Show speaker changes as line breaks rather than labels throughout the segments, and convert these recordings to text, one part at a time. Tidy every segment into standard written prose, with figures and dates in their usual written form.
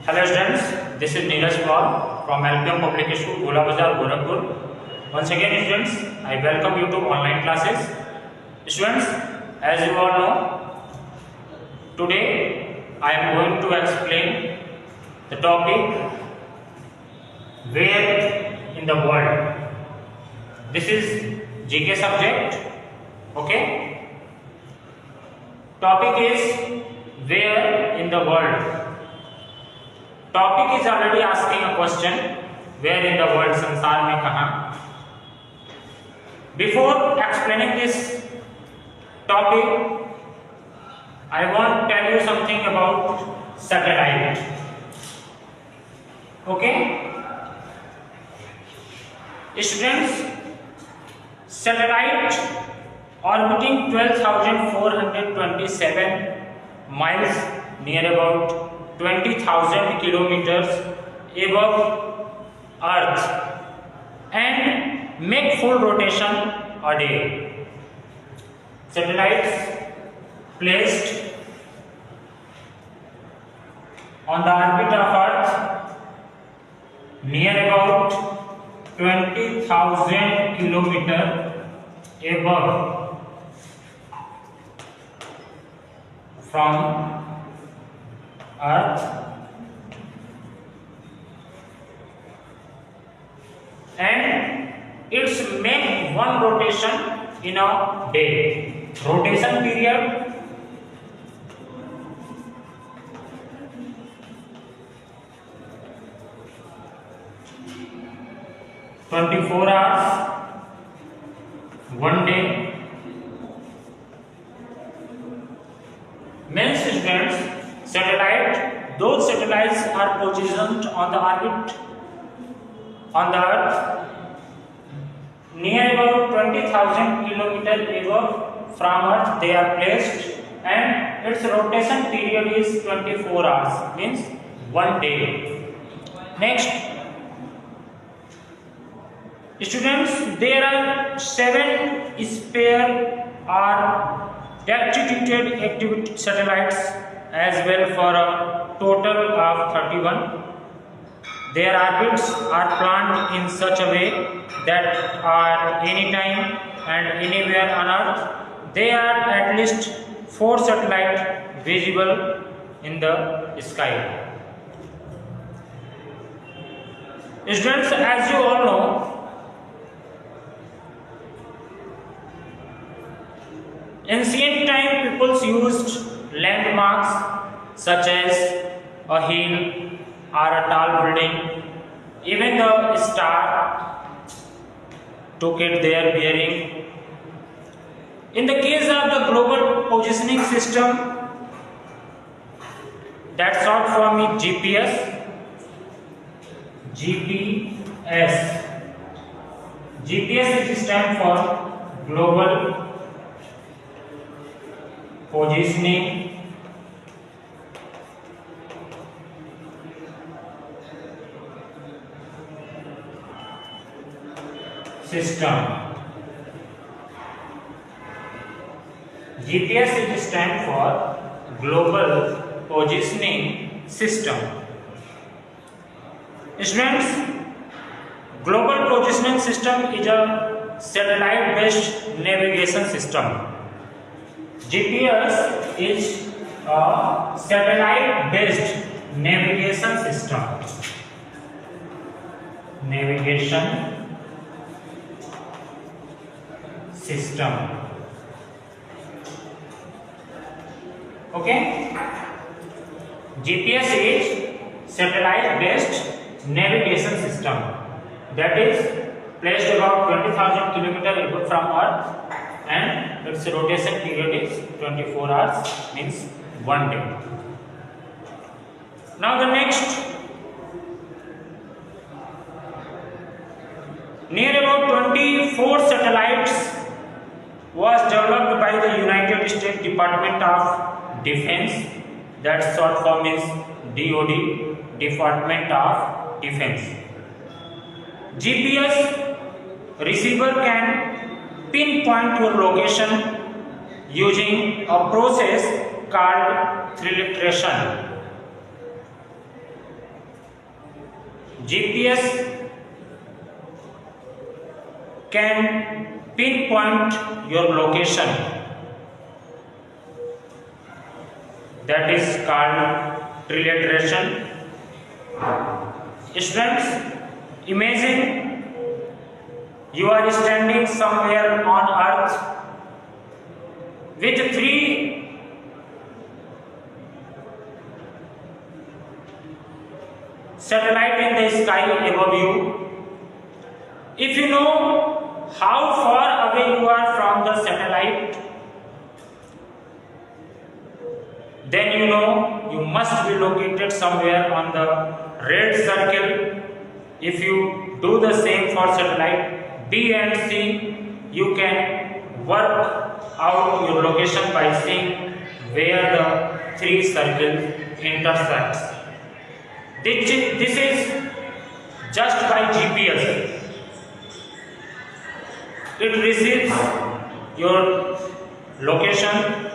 Hello students, this is Neeraj Paul from LPM Public School, Gola Bazar, Gorakhpur. Once again students, I welcome you to online classes. Students, as you all know, today I am going to explain the topic where in the world. This is GK subject, okay? Topic is where in the world. Topic is already asking a question, where in the world, संसार में कहाँ. Before explaining this topic, I want to tell you something about satellite. Okay, students, satellite orbiting 12,427 miles, near about 20,000 kilometers above Earth, and make full rotation a day. Satellites placed on the orbit of Earth near about 20,000 kilometers above from Earth, and it's make one rotation in a day. Rotation period (24 hours), 1 day. Means students, those satellites are positioned on the orbit on the Earth near about 20,000 kilometers above from Earth. They are placed, and its rotation period is 24 hours, means 1 day. Next, students, there are 7 spare or destituted activity satellites as well, for a total of 31. Their orbits are planned in such a way that at any time and anywhere on Earth, there are at least 4 satellites visible in the sky. Students, as you all know, ancient time peoples used landmarks such as a hill or a tall building, even the star took it their bearing. In the case of the global positioning system, that short form is GPS. GPS is stand for Global Positioning System. GPS is stand for Global Positioning System. Students, Global Positioning System is a satellite-based navigation system. GPS is a satellite-based navigation system. Okay, GPS is satellite-based navigation system that is placed about 20,000 kilometers above from Earth, and its rotation period is 24 hours, means 1 day. Now the next, near about 24 satellites was developed by the United States Department of Defense. That short form is DoD, Department of Defense. GPS receiver can pinpoint your location using a process called filtration. GPS can pinpoint your location. That is called trilateration. Students, imagine you are standing somewhere on earth with three satellites in the sky above you. If you know how far away you are from the satellite, then you know you must be located somewhere on the red circle. If you do the same for satellite B and C, you can work out your location by seeing where the three circles intersect. This is just by GPS. It receives your location.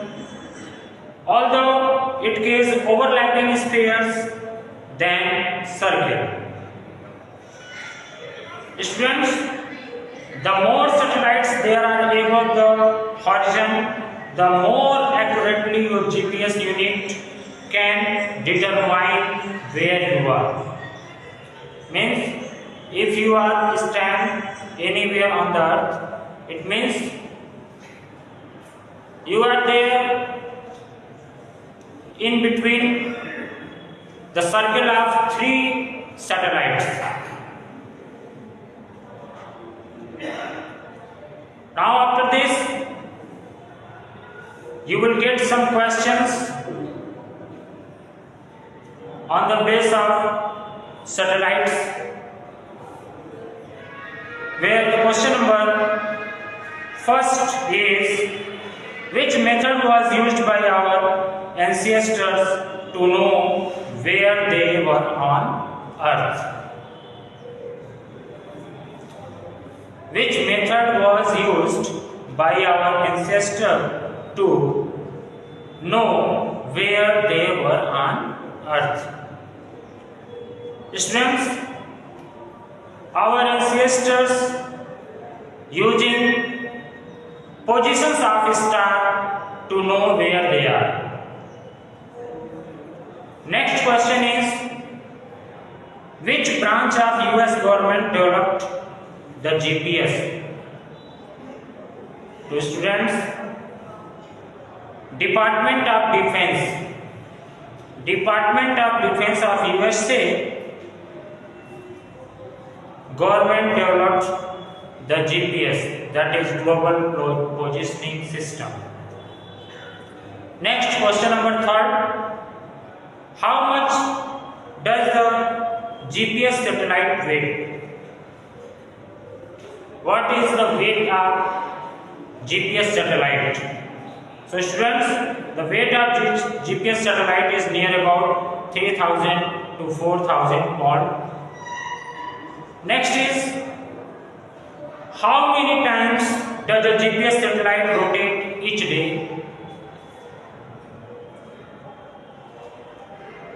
Although it gives overlapping spheres than circle. Students, the more satellites there are above the horizon, the more accurately your GPS unit can determine where you are. Means, if you are stand anywhere on the earth, it means you are there in between the circle of three satellites. Now after this, you will get some questions on the base of satellites, where the question number first is, which method was used by our ancestors to know where they were on earth? Which method was used by our ancestors to know where they were on earth? Students, our ancestors using positions of star to know where they are. Next question is, which branch of US government developed the GPS? To students, Department of Defense. Department of Defense of USA government developed the GPS, that is Global Positioning System. Next question number third, how much does the GPS satellite weigh? What is the weight of GPS satellite? So students, the weight of GPS satellite is near about 3000 to 4000 pounds. Next is, how many times does the GPS satellite rotate each day?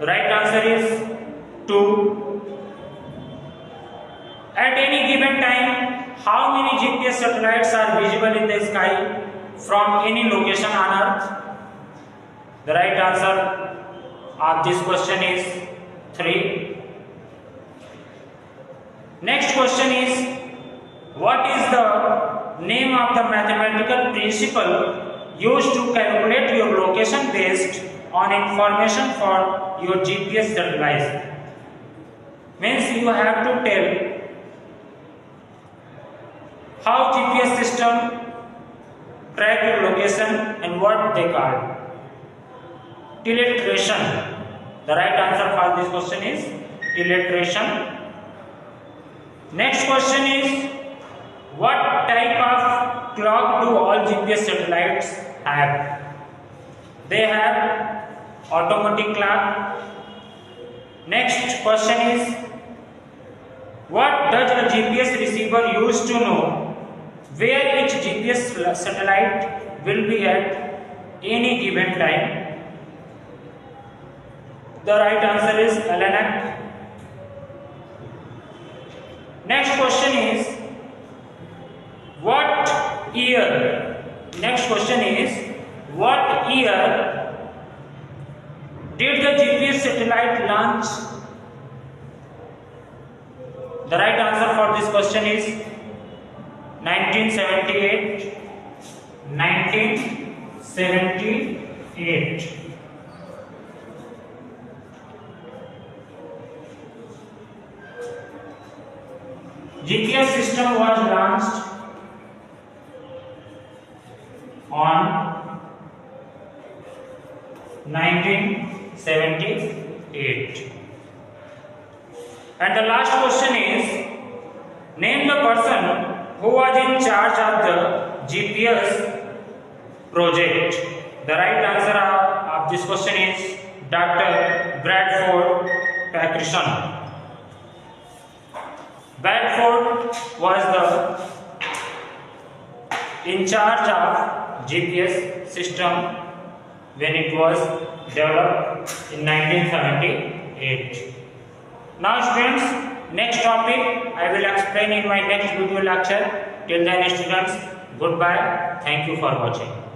The right answer is 2. At any given time, how many GPS satellites are visible in the sky from any location on Earth? The right answer of this question is 3. Next question is, what is the name of the mathematical principle used to calculate your location based on information for your GPS satellite? Means you have to tell how GPS system track your location and what they call teletration. The right answer for this question is teletration. Next question is, what type of clock do all GPS satellites have? They have automatic clock. Next question is, what does a GPS receiver use to know where each GPS satellite will be at any given time? The right answer is almanac. Next question is what year? Next question is what year did the GPS satellite launch? The right answer for this question is 1978. 1978. GPS system was launched on 1978. And the last question is name the person who was in charge of the GPS project. The right answer of this question is Dr. Bradford Patterson. Bradford was in charge of GPS system when it was developed in 1978. Now students, next topic I will explain in my next video lecture. Till then students, goodbye. Thank you for watching.